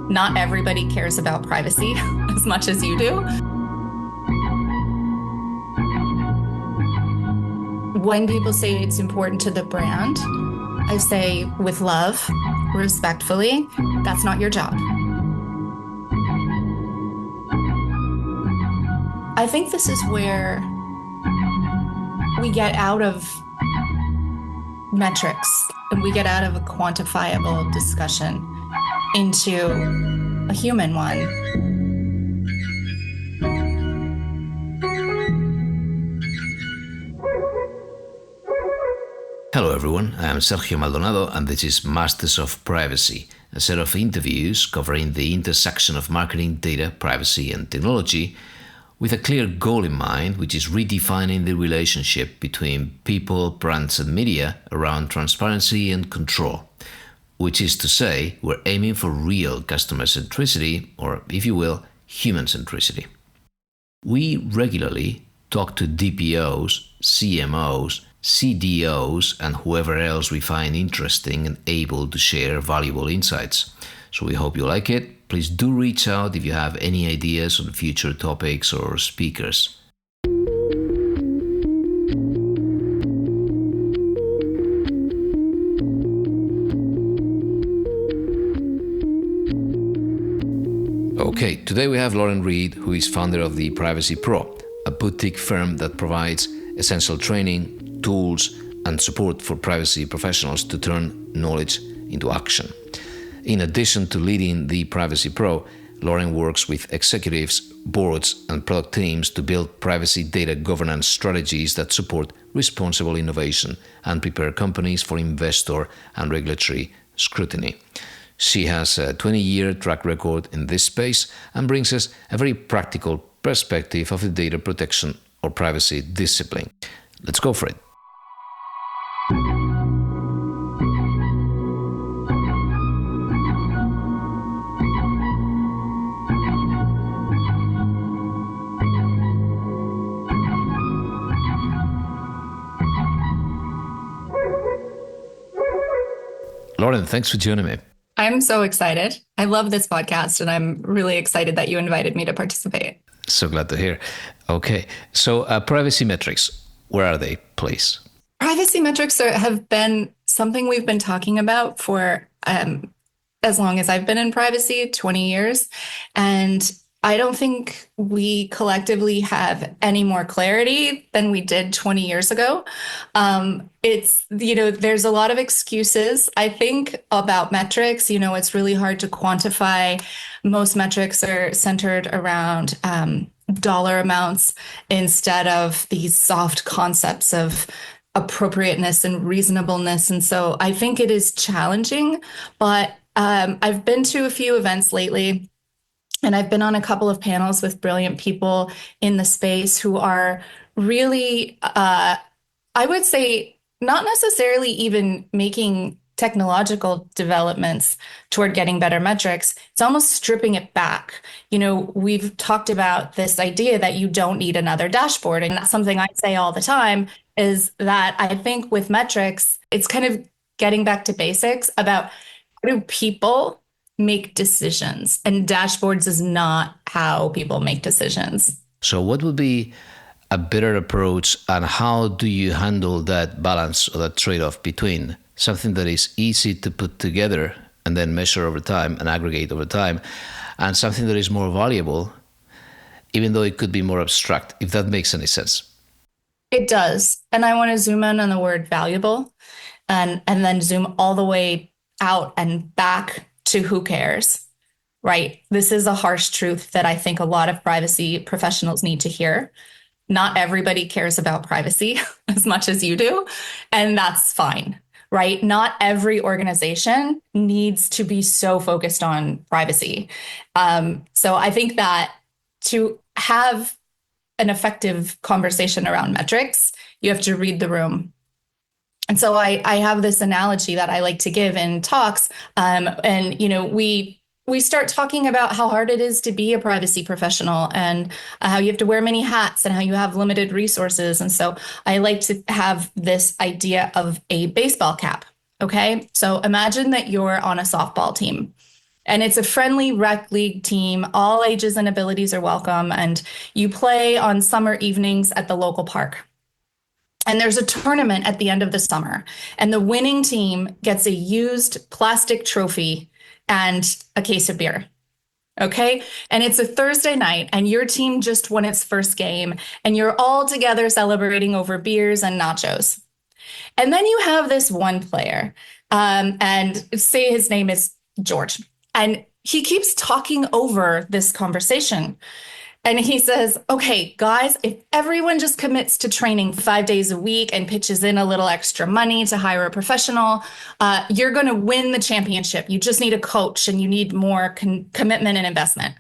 Not everybody cares about privacy as much as you do. When people say it's important to the brand, I say with love, respectfully, that's not your job. I think this is where we get out of metrics and we get out of a quantifiable discussion into a human one. Hello everyone, I am Sergio Maldonado and this is Masters of Privacy, a set of interviews covering the intersection of marketing, data, privacy and technology with a clear goal in mind, which is redefining the relationship between people, brands and media around transparency and control. Which is to say, we're aiming for real customer centricity, or if you will, human centricity. We regularly talk to DPOs, CMOs, CDOs and whoever else we find interesting and able to share valuable insights. So we hope you like it. Please do reach out if you have any ideas on future topics or speakers. Okay, today we have Reid, who is founder of the Privacy Pro, a boutique firm that provides essential training, tools and support for privacy professionals to turn knowledge into action. In addition to leading the Privacy Pro, Lauren works with executives, boards and product teams to build privacy data governance strategies that support responsible innovation and prepare companies for investor and regulatory scrutiny. She has a 20-year track record in this space and brings us a very practical perspective of the data protection or privacy discipline. Let's go for it. Lauren, thanks for joining me. I'm so excited. I love this podcast and I'm really excited that you invited me to participate. So glad to hear. Okay, so privacy metrics, where are they, please? Privacy metrics have been something we've been talking about for as long as I've been in privacy, 20 years. And I don't think we collectively have any more clarity than we did 20 years ago. There's a lot of excuses, I think, about metrics. It's really hard to quantify. Most metrics are centered around dollar amounts instead of these soft concepts of appropriateness and reasonableness. And so I think it is challenging, but I've been to a few events lately. And I've been on a couple of panels with brilliant people in the space who are really, I would say, not necessarily even making technological developments toward getting better metrics. It's almost stripping it back. We've talked about this idea that you don't need another dashboard. And that's something I say all the time, is that I think with metrics, it's kind of getting back to basics about how do people make decisions, and dashboards is not how people make decisions. So what would be a better approach, and how do you handle that balance or that trade-off between something that is easy to put together and then measure over time and aggregate over time, and something that is more valuable, even though it could be more abstract, if that makes any sense? It does. And I want to zoom in on the word valuable and then zoom all the way out and back to who cares, right? This is a harsh truth that I think a lot of privacy professionals need to hear. Not everybody cares about privacy as much as you do, and that's fine, right? Not every organization needs to be so focused on privacy. So I think that to have an effective conversation around metrics, you have to read the room. And so I have this analogy that I like to give in talks. We start talking about how hard it is to be a privacy professional and how you have to wear many hats and how you have limited resources. And so I like to have this idea of a baseball cap. Okay, so imagine that you're on a softball team And it's a friendly rec league team. All ages and abilities are welcome. And you play on summer evenings at the local park. And there's a tournament at the end of the summer. And the winning team gets a used plastic trophy and a case of beer. Okay. And it's a Thursday night, and your team just won its first game, and you're all together celebrating over beers and nachos. And then you have this one player, and say his name is George, and he keeps talking over this conversation. And he says, okay, guys, if everyone just commits to training 5 days a week and pitches in a little extra money to hire a professional, you're going to win the championship. You just need a coach and you need more commitment and investment.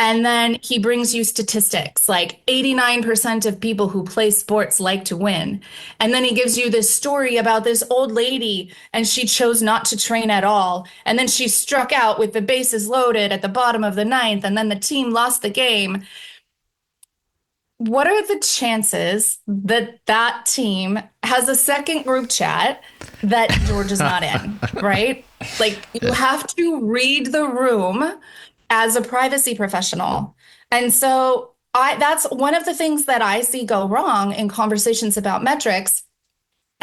And then he brings you statistics like 89% of people who play sports like to win. And then he gives you this story about this old lady, and she chose not to train at all. And then she struck out with the bases loaded at the bottom of the ninth, and then the team lost the game. What are the chances that that team has a second group chat that George is not in, right? Like you have to read the room as a privacy professional. And so that's one of the things that I see go wrong in conversations about metrics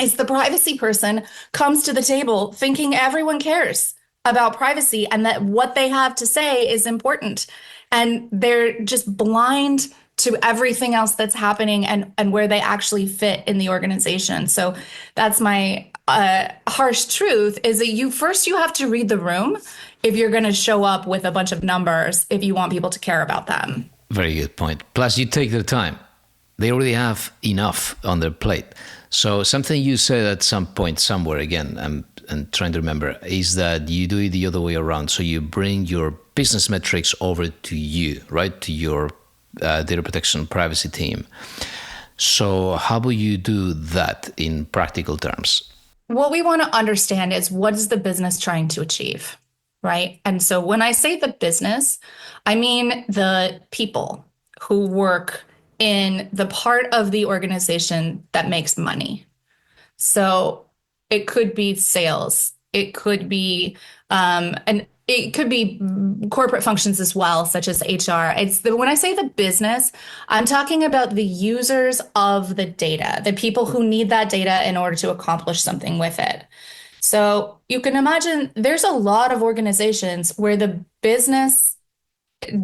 is the privacy person comes to the table thinking everyone cares about privacy and that what they have to say is important. And they're just blind to everything else that's happening and where they actually fit in the organization. So that's my harsh truth is that you have to read the room if you're going to show up with a bunch of numbers if you want people to care about them. Very good point. Plus, you take their time. They already have enough on their plate. So something you said at some point somewhere, again, I'm trying to remember, is that you do it the other way around. So you bring your business metrics over to you, right? To your data protection privacy team. So how will you do that in practical terms? What we want to understand is what is the business trying to achieve, right? And so when I say the business, I mean the people who work in the part of the organization that makes money. So it could be sales, it could be and it could be corporate functions as well, such as HR. When I say the business, I'm talking about the users of the data, the people who need that data in order to accomplish something with it. So you can imagine there's a lot of organizations where the business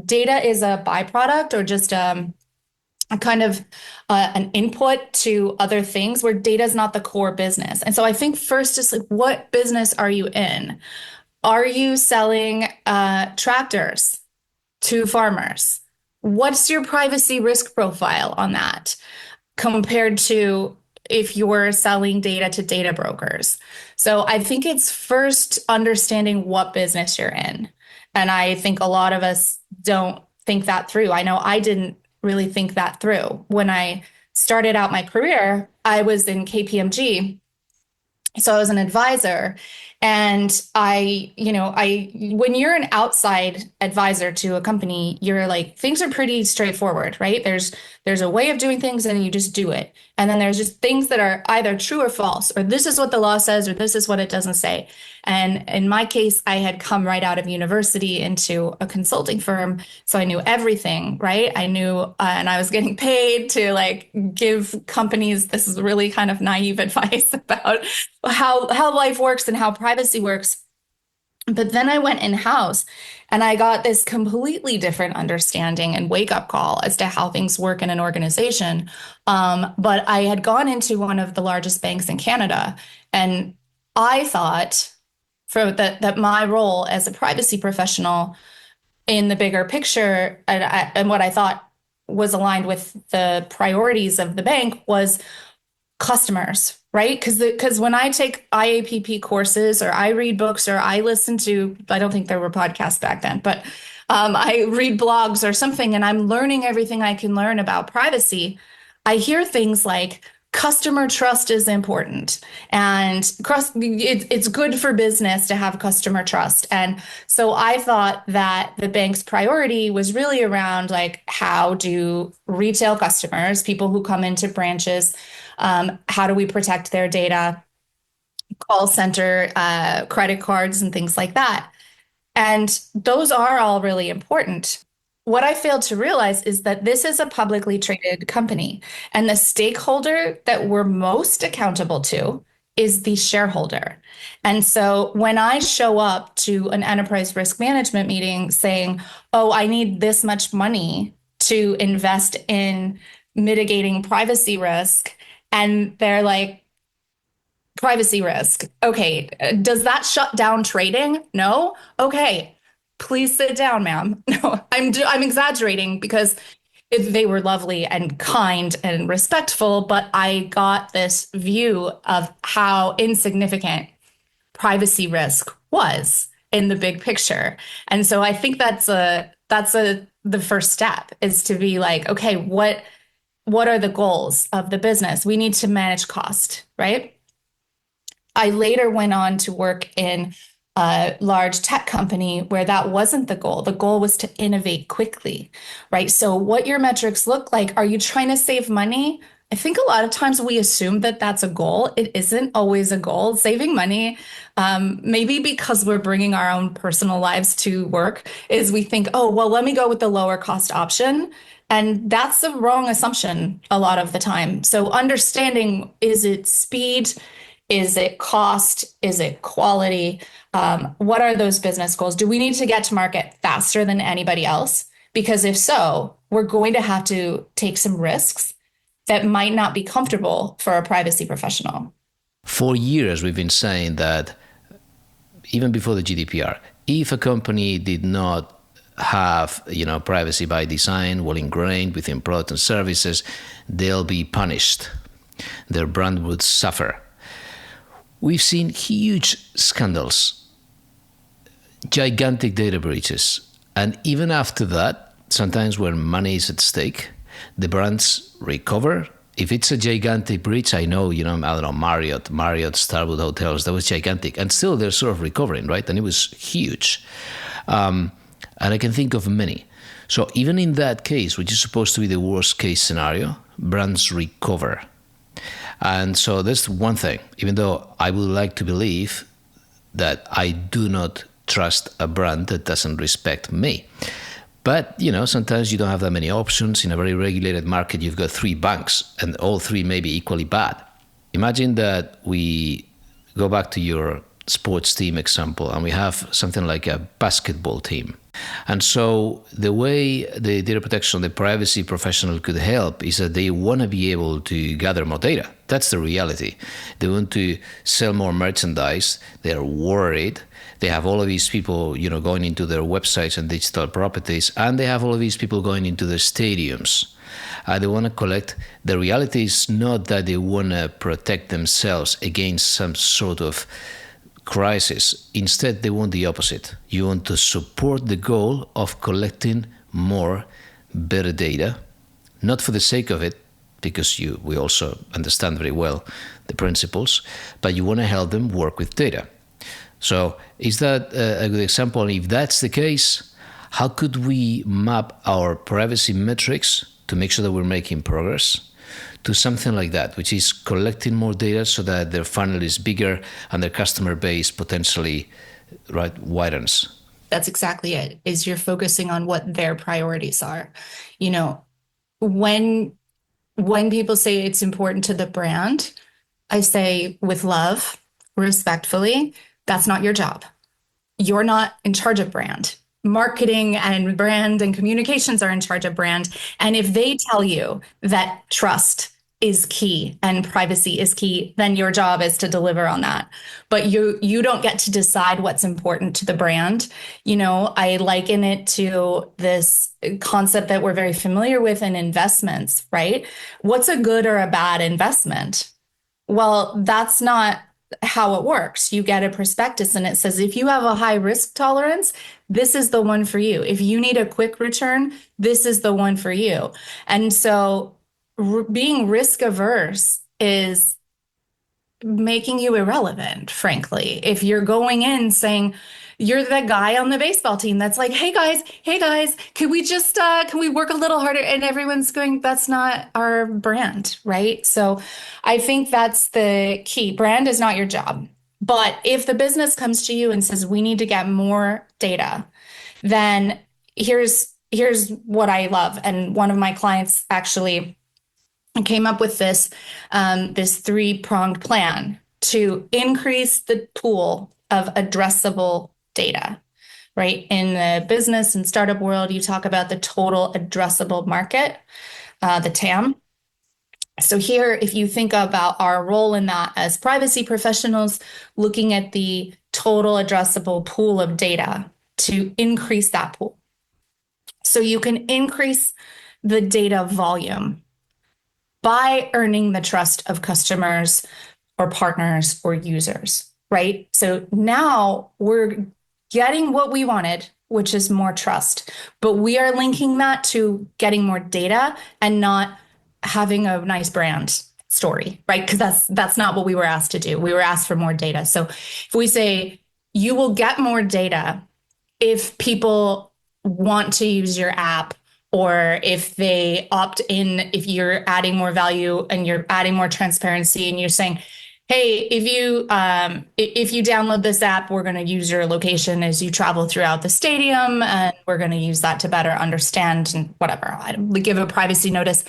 data is a byproduct or just a kind of an input to other things where data is not the core business. And so I think first, just like what business are you in? Are you selling tractors to farmers? What's your privacy risk profile on that compared to if you're selling data to data brokers? So I think it's first understanding what business you're in. And I think a lot of us don't think that through. I know I didn't really think that through. When I started out my career, I was in KPMG. So I was an advisor. And when you're an outside advisor to a company, you're like, things are pretty straightforward, right? There's a way of doing things and you just do it. And then there's just things that are either true or false, or this is what the law says, or this is what it doesn't say. And in my case, I had come right out of university into a consulting firm. So I knew everything, right? I knew, and I was getting paid to like give companies this is really kind of naive advice about how life works and how privacy works. But then I went in-house and I got this completely different understanding and wake-up call as to how things work in an organization. But I had gone into one of the largest banks in Canada, and I thought that my role as a privacy professional in the bigger picture and what I thought was aligned with the priorities of the bank was customers, right? Because when I take IAPP courses or I read books or I listen to, I don't think there were podcasts back then, but I read blogs or something and I'm learning everything I can learn about privacy, I hear things like customer trust is important and it's good for business to have customer trust. And so I thought that the bank's priority was really around like, how do retail customers, people who come into branches, how do we protect their data, call center, credit cards, and things like that. And those are all really important. What I failed to realize is that this is a publicly traded company, and the stakeholder that we're most accountable to is the shareholder. And so when I show up to an enterprise risk management meeting saying, oh, I need this much money to invest in mitigating privacy risk, and they're like, privacy risk. Okay. Does that shut down trading? No. Okay. Please sit down, ma'am. No, I'm exaggerating because they were lovely and kind and respectful, but I got this view of how insignificant privacy risk was in the big picture. And so I think that's the first step is to be like, okay, what are the goals of the business? We need to manage cost, right? I later went on to work in a large tech company where that wasn't the goal. The goal was to innovate quickly, right? So, what your metrics look like, are you trying to save money? I think a lot of times we assume that that's a goal. It isn't always a goal. Saving money, maybe because we're bringing our own personal lives to work, is we think, oh, well, let me go with the lower cost option. And that's the wrong assumption a lot of the time. So, understanding, is it speed? Is it cost? Is it quality? What are those business goals? Do we need to get to market faster than anybody else? Because if so, we're going to have to take some risks that might not be comfortable for a privacy professional. For years, we've been saying that even before the GDPR, if a company did not have, privacy by design well ingrained within products and services, they'll be punished. Their brand would suffer. We've seen huge scandals, gigantic data breaches, and even after that, sometimes when money is at stake, the brands recover. If it's a gigantic breach, I know, I don't know, Marriott, Starwood Hotels, that was gigantic, and still they're sort of recovering, right? And it was huge. And I can think of many. So even in that case, which is supposed to be the worst case scenario, brands recover. And so that's one thing, even though I would like to believe that I do not trust a brand that doesn't respect me. But, sometimes you don't have that many options. In a very regulated market, you've got 3 banks, and all 3 may be equally bad. Imagine that we go back to your sports team example, and we have something like a basketball team. And so the way the data protection, the privacy professional could help is that they want to be able to gather more data. That's the reality. They want to sell more merchandise. They're worried. They have all of these people, going into their websites and digital properties, and they have all of these people going into their stadiums. They want to collect. The reality is not that they want to protect themselves against some sort of crisis. Instead, they want the opposite. You want to support the goal of collecting more, better data, not for the sake of it, because we also understand very well the principles, but you want to help them work with data. So is that a good example? And if that's the case, how could we map our privacy metrics to make sure that we're making progress to something like that, which is collecting more data so that their funnel is bigger and their customer base potentially widens? That's exactly it, is you're focusing on what their priorities are. When people say it's important to the brand, I say with love, respectfully, that's not your job. You're not in charge of brand. Marketing and brand and communications are in charge of brand. And if they tell you that trust is key and privacy is key, then your job is to deliver on that. But you don't get to decide what's important to the brand. I liken it to this concept that we're very familiar with in investments, right? What's a good or a bad investment? Well, that's not how it works. You get a prospectus and it says, if you have a high risk tolerance, this is the one for you. If you need a quick return, this is the one for you. And so being risk averse is making you irrelevant, frankly. If you're going in saying, you're the guy on the baseball team that's like, hey guys, can we work a little harder? And everyone's going, that's not our brand, right? So I think that's the key. Brand is not your job. But if the business comes to you and says, we need to get more data, then here's what I love. And one of my clients actually came up with this three-pronged plan to increase the pool of addressable data, right? In the business and startup world, you talk about the total addressable market, the TAM. So here, if you think about our role in that as privacy professionals, looking at the total addressable pool of data to increase that pool. So you can increase the data volume by earning the trust of customers or partners or users, right? So now we're getting what we wanted, which is more trust, but we are linking that to getting more data and not having a nice brand story, right? Because that's not what we were asked to do. We were asked for more data. So if we say you will get more data if people want to use your app or if they opt in, if you're adding more value and you're adding more transparency and you're saying, hey, if you download this app, we're going to use your location as you travel throughout the stadium, and we're going to use that to better understand and whatever. I give a privacy notice.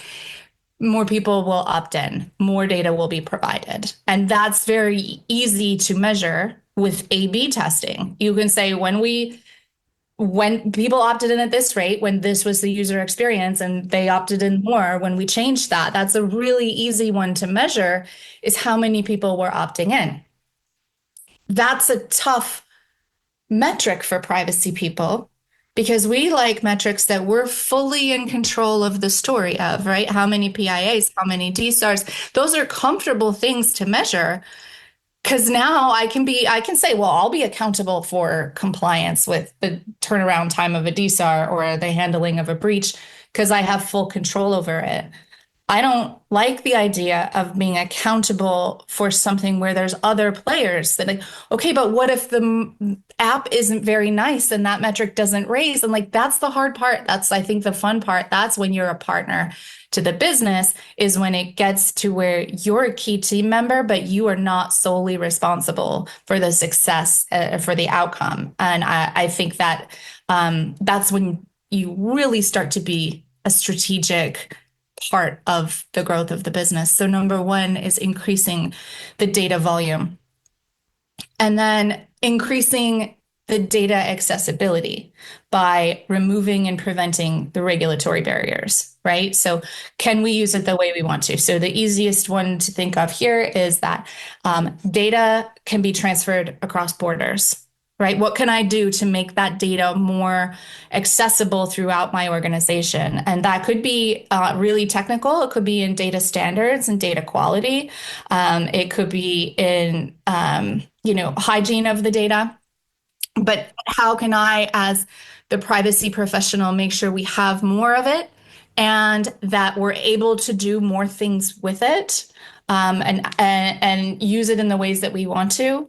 More people will opt in, more data will be provided. And that's very easy to measure with A/B testing. You can say when people opted in at this rate, when this was the user experience and they opted in more, when we changed that, that's a really easy one to measure is how many people were opting in. That's a tough metric for privacy people because we like metrics that we're fully in control of the story of, right? How many PIAs, how many DSARs, those are comfortable things to measure. Because now I can say, well, I'll be accountable for compliance with the turnaround time of a DSAR or the handling of a breach because I have full control over it. I don't like the idea of being accountable for something where there's other players that like, okay, but what if the app isn't very nice and that metric doesn't raise? And like, that's the hard part. That's, I think, the fun part. That's when you're a partner to the business is when it gets to where you're a key team member, but you are not solely responsible for the success, for the outcome. And I think that that's when you really start to be a strategic part of the growth of the business. So number one is increasing the data volume and then increasing the data accessibility by removing and preventing the regulatory barriers, right? So can we use it the way we want to? So the easiest one to think of here is that data can be transferred across borders, right? What can I do to make that data more accessible throughout my organization? And that could be really technical. It could be in data standards and data quality. It could be in, hygiene of the data. But how can I, as the privacy professional, make sure we have more of it and that we're able to do more things with it and use it in the ways that we want to?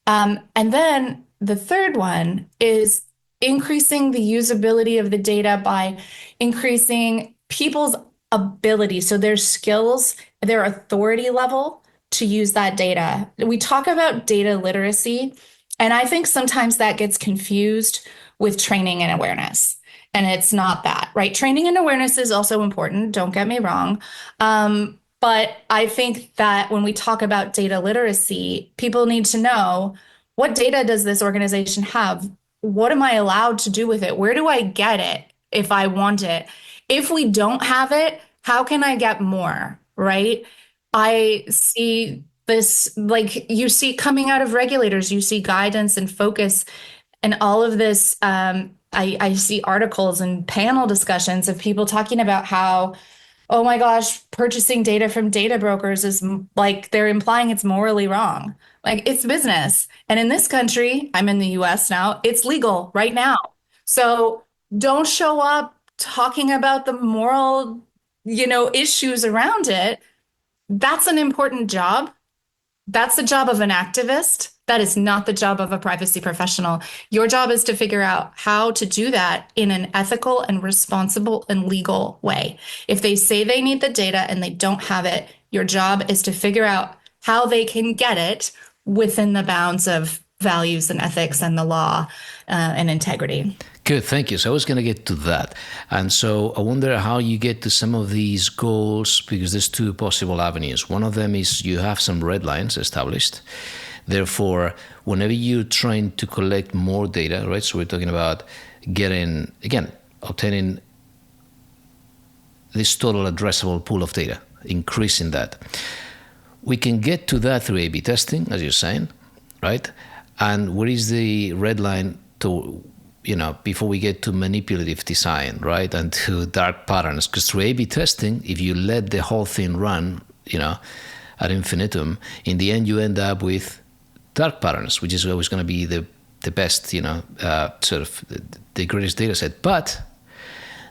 And then the third one is increasing the usability of the data by increasing people's ability, so their skills, their authority level to use that data. We talk about data literacy, and I think sometimes that gets confused with training and awareness. And it's not that, right? Training and awareness is also important, don't get me wrong. But I think that when we talk about data literacy, people need to know what data does this organization have? What am I allowed to do with it? Where do I get it if I want it? If we don't have it, how can I get more, right? I see this, like you see coming out of regulators, you see guidance and focus and all of this. I see articles and panel discussions of people talking about how, oh my gosh, purchasing data from data brokers is like they're implying it's morally wrong. Like it's business. And in this country, I'm in the US now, it's legal right now. So don't show up talking about the moral, issues around it. That's an important job. That's the job of an activist. That is not the job of a privacy professional. Your job is to figure out how to do that in an ethical and responsible and legal way. If they say they need the data and they don't have it, your job is to figure out how they can get it within the bounds of values and ethics and the law and integrity. Good, thank you. So I was going to get to that. And so I wonder how you get to some of these goals, because there's two possible avenues. One of them is you have some red lines established. Therefore, whenever you're trying to collect more data, right? So we're talking about getting, again, obtaining this total addressable pool of data, increasing that. We can get to that through A/B testing, as you're saying, right? And where is the red line to, before we get to manipulative design, right? And to dark patterns? Because through A/B testing, if you let the whole thing run, ad infinitum, in the end, you end up with dark patterns, which is always going to be the best, sort of the greatest data set. But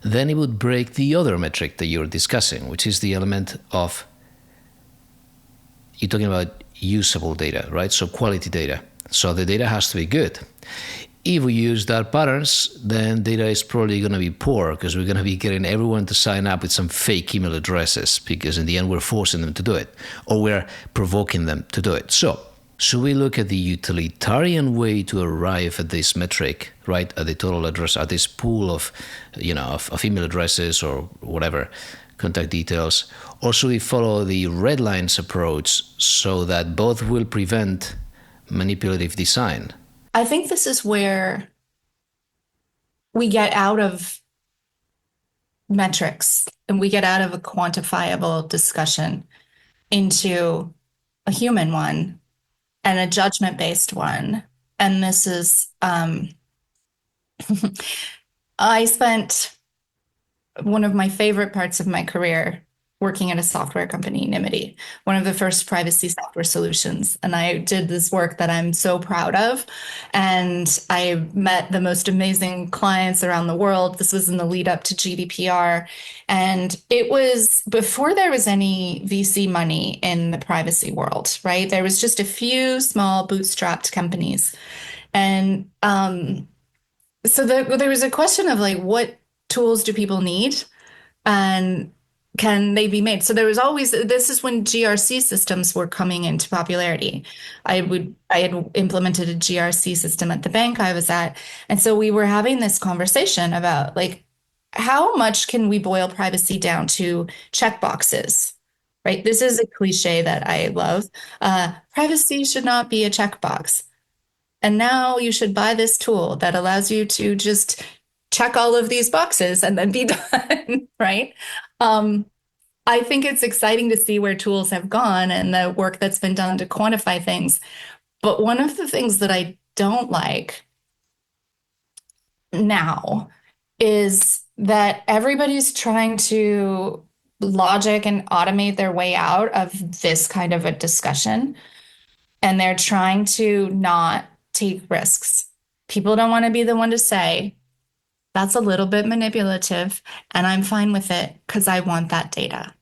then it would break the other metric that you're discussing, which is the element of, you're talking about usable data, right? So quality data. So the data has to be good. If we use dark patterns, then data is probably going to be poor, because we're going to be getting everyone to sign up with some fake email addresses, because in the end we're forcing them to do it, or we're provoking them to do it. So should we look at the utilitarian way to arrive at this metric, right? At the total address, at this pool of, of email addresses or whatever, contact details, or should we follow the red lines approach so that both will prevent manipulative design? I think this is where we get out of metrics and we get out of a quantifiable discussion into a human one and a judgment-based one. And this is, I spent one of my favorite parts of my career working at a software company, Nimity, one of the first privacy software solutions. And I did this work that I'm so proud of. And I met the most amazing clients around the world. This was in the lead up to GDPR. And it was before there was any VC money in the privacy world, right? There was just a few small bootstrapped companies. And so there was a question of like, what tools do people need? And can they be made? So there was always, this is when GRC systems were coming into popularity. I had implemented a GRC system at the bank I was at. And so we were having this conversation about like, how much can we boil privacy down to checkboxes, right? This is a cliche that I love. Privacy should not be a checkbox. And now you should buy this tool that allows you to just check all of these boxes and then be done, right? I think it's exciting to see where tools have gone and the work that's been done to quantify things. But one of the things that I don't like now is that everybody's trying to logic and automate their way out of this kind of a discussion. And they're trying to not take risks. People don't want to be the one to say, that's a little bit manipulative, and I'm fine with it because I want that data,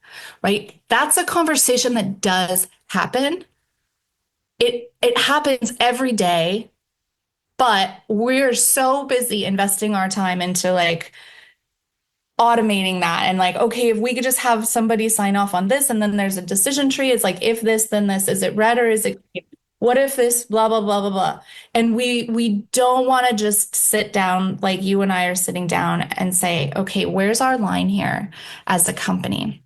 right? That's a conversation that does happen. It happens every day, but we're so busy investing our time into like automating that and like, okay, if we could just have somebody sign off on this and then there's a decision tree, it's like, if this, then this, is it red or is it green? What if this, blah, blah, blah, blah, blah. And we don't want to just sit down like you and I are sitting down and say, okay, where's our line here as a company?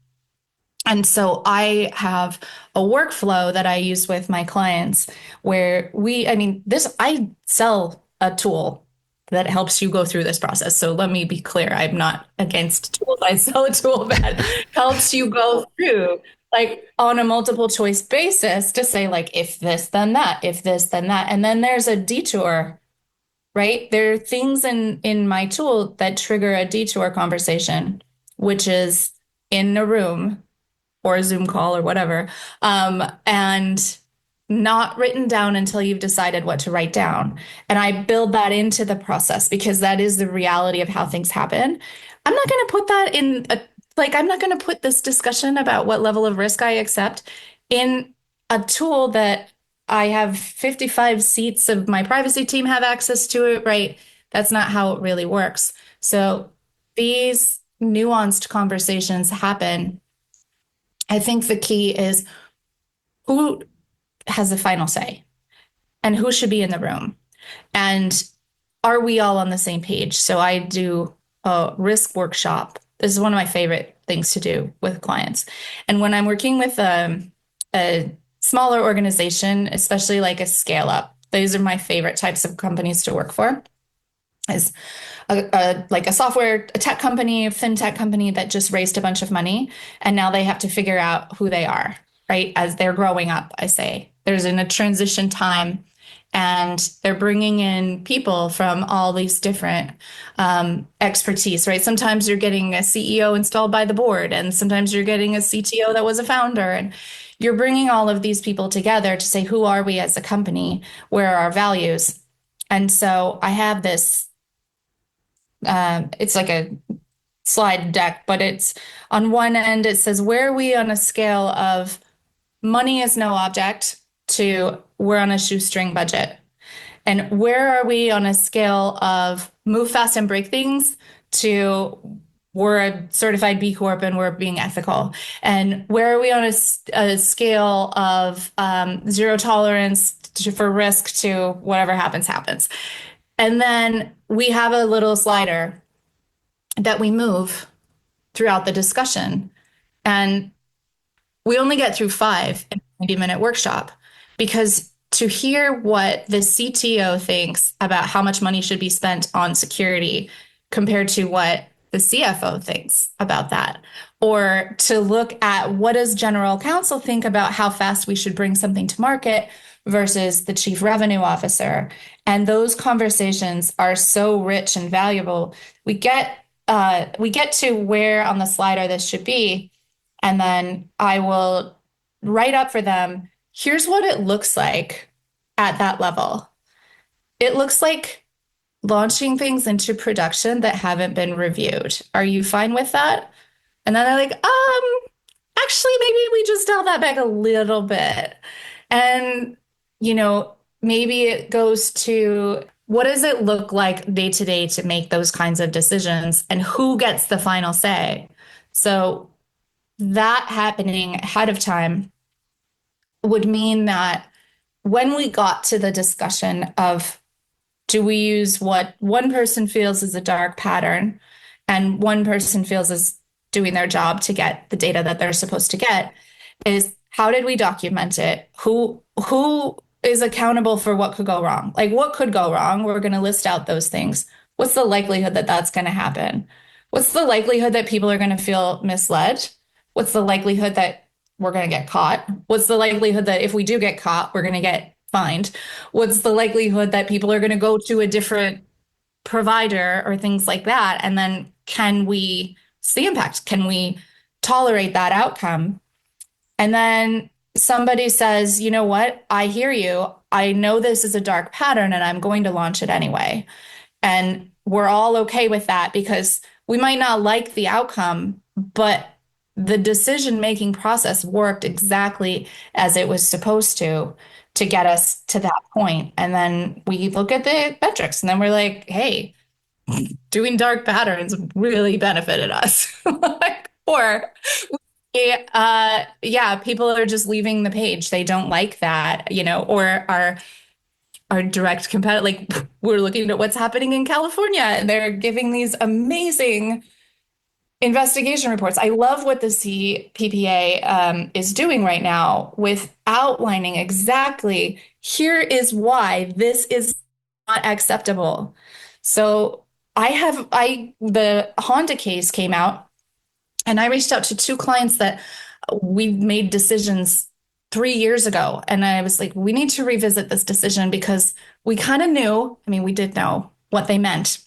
And so I have a workflow that I use with my clients where I sell a tool that helps you go through this process. So let me be clear, I'm not against tools. I sell a tool that helps you go through like on a multiple choice basis to say like, if this, then that, if this, then that. And then there's a detour, right? There are things in my tool that trigger a detour conversation, which is in a room or a Zoom call or whatever, and not written down until you've decided what to write down. And I build that into the process because that is the reality of how things happen. I'm not going to put that in I'm not going to put this discussion about what level of risk I accept in a tool that I have 55 seats of my privacy team have access to it, right? That's not how it really works. So these nuanced conversations happen. I think the key is who has the final say. and who should be in the room. And are we all on the same page? So I do a risk workshop. This is one of my favorite things to do with clients. And when I'm working with a smaller organization, especially like a scale up, these are my favorite types of companies to work for. Is like a software, a tech company, a fintech company that just raised a bunch of money, and now they have to figure out who they are, right? As they're growing up, I say there's in a transition time, and they're bringing in people from all these different expertise, right? Sometimes you're getting a CEO installed by the board, and sometimes you're getting a CTO that was a founder, and you're bringing all of these people together to say, who are we as a company? Where are our values? And so I have this it's like a slide deck, but it's on one end, it says, where are we on a scale of money is no object to we're on a shoestring budget? And where are we on a scale of move fast and break things to we're a certified B Corp and we're being ethical? And where are we on a scale of zero tolerance for risk to whatever happens, happens? And then we have a little slider that we move throughout the discussion. And we only get through 5 in a 90-minute workshop because to hear what the CTO thinks about how much money should be spent on security compared to what the CFO thinks about that, or to look at what does general counsel think about how fast we should bring something to market versus the chief revenue officer. And those conversations are so rich and valuable. We get to where on the slider this should be, and then I will write up for them, here's what it looks like at that level. It looks like launching things into production that haven't been reviewed. Are you fine with that? And then they're like, actually, maybe we just dial that back a little bit. And, maybe it goes to what does it look like day to day to make those kinds of decisions and who gets the final say? So that happening ahead of time would mean that when we got to the discussion of do we use what one person feels is a dark pattern and one person feels is doing their job to get the data that they're supposed to get, is how did we document it? Who is accountable for what could go wrong? Like what could go wrong? We're going to list out those things. What's the likelihood that that's going to happen? What's the likelihood that people are going to feel misled? What's the likelihood that we're going to get caught? What's the likelihood that if we do get caught, we're going to get fined? What's the likelihood that people are going to go to a different provider or things like that? And then can we see impact? Can we tolerate that outcome? And then somebody says, you know what? I hear you. I know this is a dark pattern and I'm going to launch it anyway. And we're all okay with that because we might not like the outcome, but the decision-making process worked exactly as it was supposed to get us to that point. And then we look at the metrics and then we're like, hey, doing dark patterns really benefited us. Or yeah, people are just leaving the page. They don't like that, or our direct competitor, like we're looking at what's happening in California and they're giving these amazing investigation reports. I love what the CPPA is doing right now with outlining exactly here is why this is not acceptable. So the Honda case came out and I reached out to 2 clients that we made decisions 3 years ago. And I was like, we need to revisit this decision because we kind of knew, we did know what they meant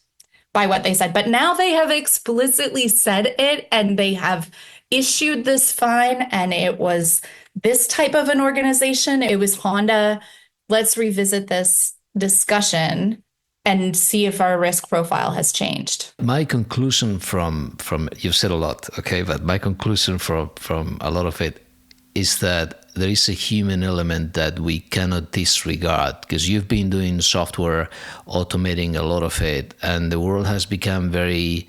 by what they said, but now they have explicitly said it and they have issued this fine and it was this type of an organization. It was Honda. Let's revisit this discussion and see if our risk profile has changed. My conclusion from you've said a lot, okay, but my conclusion from a lot of it is that there is a human element that we cannot disregard because you've been doing software, automating a lot of it, and the world has become very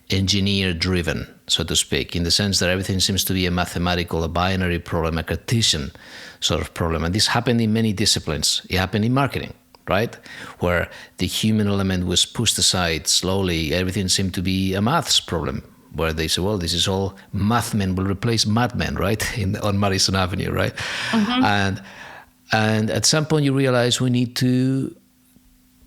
engineer-driven, so to speak, in the sense that everything seems to be a mathematical, a binary problem, a Cartesian sort of problem. And this happened in many disciplines. It happened in marketing, right? Where the human element was pushed aside slowly. Everything seemed to be a maths problem, where they say, well, this is all mathmen will replace madmen, right? On Madison Avenue, right? Mm-hmm. And at some point you realize we need to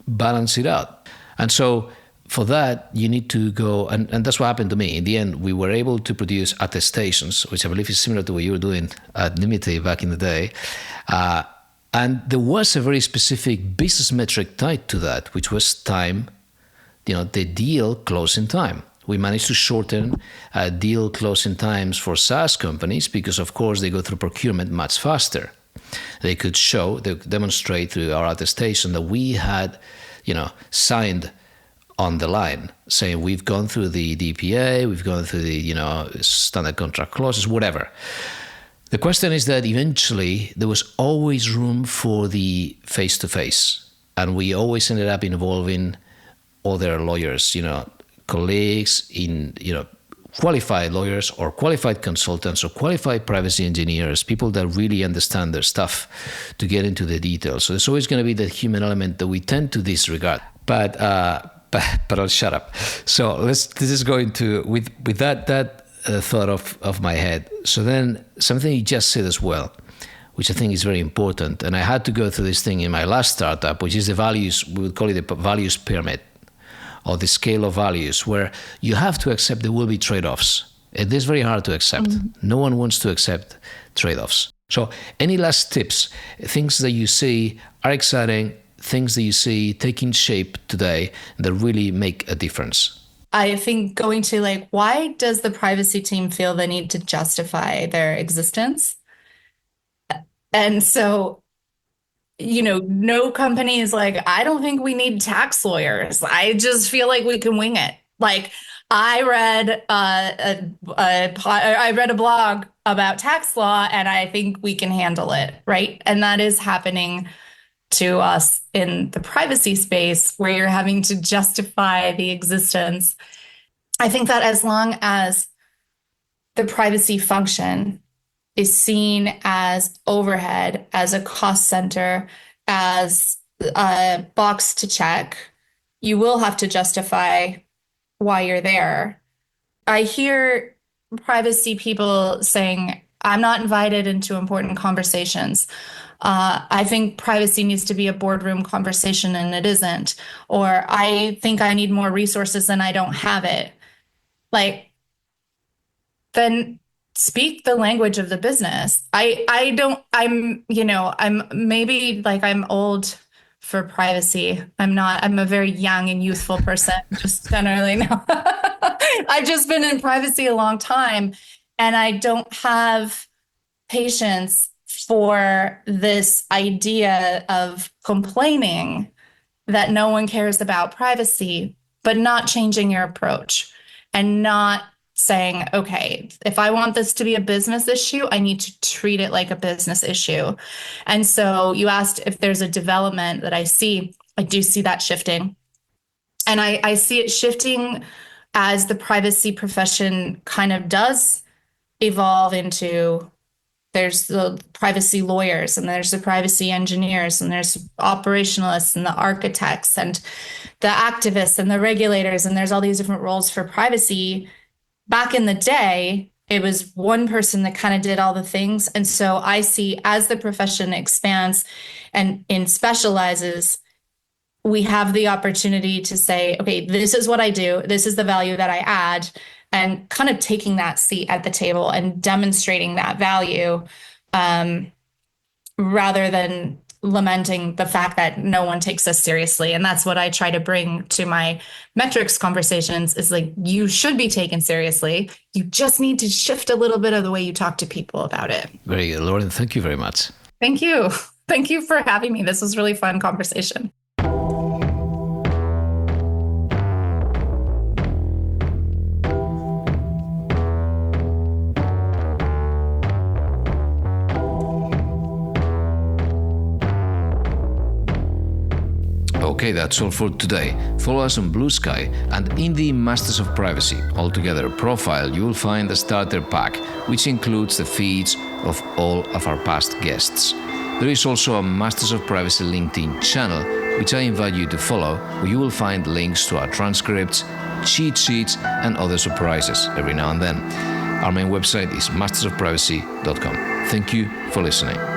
balance it out. And so for that, you need to go, and that's what happened to me. In the end, we were able to produce attestations, which I believe is similar to what you were doing at Nimite back in the day. And there was a very specific business metric tied to that, which was time, the deal closing time. We managed to shorten deal closing times for SaaS companies because, of course, they go through procurement much faster. They could demonstrate through our attestation that we had, signed on the line, saying we've gone through the DPA, we've gone through the, standard contract clauses, whatever. The question is that eventually there was always room for the face-to-face, and we always ended up involving other lawyers, colleagues in, qualified lawyers or qualified consultants or qualified privacy engineers, people that really understand their stuff to get into the details. So there's always going to be that human element that we tend to disregard. But I'll shut up. So this is going to, with that thought of my head. So then something you just said as well, which I think is very important. And I had to go through this thing in my last startup, which is the values, we would call it the values pyramid, or the scale of values, where you have to accept there will be trade-offs. It is very hard to accept. Mm-hmm. No one wants to accept trade-offs. So any last tips, things that you see are exciting, things that you see taking shape today that really make a difference? I think going to why does the privacy team feel the need to justify their existence? And so no company is I don't think we need tax lawyers. I just feel like we can wing it. I read I read a blog about tax law, and I think we can handle it, right? And that is happening to us in the privacy space, where you're having to justify the existence. I think that as long as the privacy function is seen as overhead, as a cost center, as a box to check, you will have to justify why you're there. I hear privacy people saying, I'm not invited into important conversations. I think privacy needs to be a boardroom conversation and it isn't. Or I think I need more resources and I don't have it. Then speak the language of the business. I'm maybe I'm old for privacy. I'm a very young and youthful person, just generally now. I've just been in privacy a long time, and I don't have patience for this idea of complaining that no one cares about privacy, but not changing your approach and not saying, okay, if I want this to be a business issue, I need to treat it like a business issue. And so you asked if there's a development that I see. I do see that shifting. And I see it shifting as the privacy profession kind of does evolve into, there's the privacy lawyers, and there's the privacy engineers, and there's operationalists, and the architects, and the activists, and the regulators, and there's all these different roles for privacy. Back in the day, it was one person that kind of did all the things. And so I see, as the profession expands and specializes, we have the opportunity to say, okay, this is what I do. This is the value that I add, and kind of taking that seat at the table and demonstrating that value, rather than lamenting the fact that no one takes us seriously. And that's what I try to bring to my metrics conversations, is you should be taken seriously. You just need to shift a little bit of the way you talk to people about it. Very good, Lauren. Thank you very much. Thank you. Thank you for having me. This was really fun conversation. Okay, that's all for today. Follow us on Blue Sky and in the Masters of Privacy Altogether profile, you will find the starter pack, which includes the feeds of all of our past guests. There is also a Masters of Privacy LinkedIn channel, which I invite you to follow, where you will find links to our transcripts, cheat sheets, and other surprises every now and then. Our main website is mastersofprivacy.com. Thank you for listening.